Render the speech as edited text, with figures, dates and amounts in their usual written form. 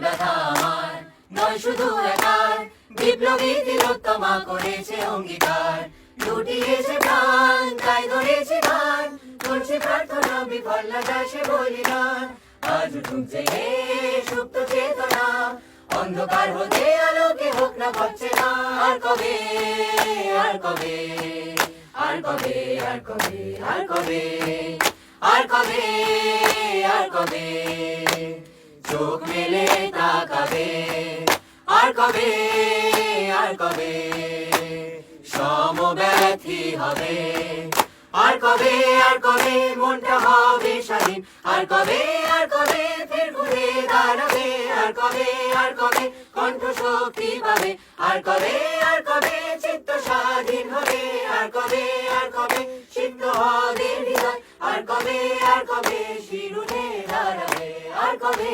ব্যথা আমার নয় শুধু একার, বিপ্লবী তিলোত্তমা করেছে অঙ্গীকার, লুটিয়েছে প্রাণ তাই ধরেছে গান, করছে প্রার্থনা বিফল না যায় সে বলিদান। আজ উঠুক জেগে সুপ্ত চেতনা, অন্ধকার হতে আলোকে হোক না ভচ্ছে না। আর কবে আর কবে আর কবে আর কবে আর কবে আর কবে আর কবে চোখ মেলে তাকাবে, আর কবে আর কবে সমব্যথী হবে, আর কবে মনটা হবে স্বাধীন, আর কবে ফের ঘুরে দাঁড়াবে, আর কবে কণ্ঠ শক্তি পাবে, আর কবে চিত্ত স্বাধীন হবে, আর কবে সিদ্ধ হবে হৃদয়, আর কবে শিরুনে দাঁড়াবে, আর কবে।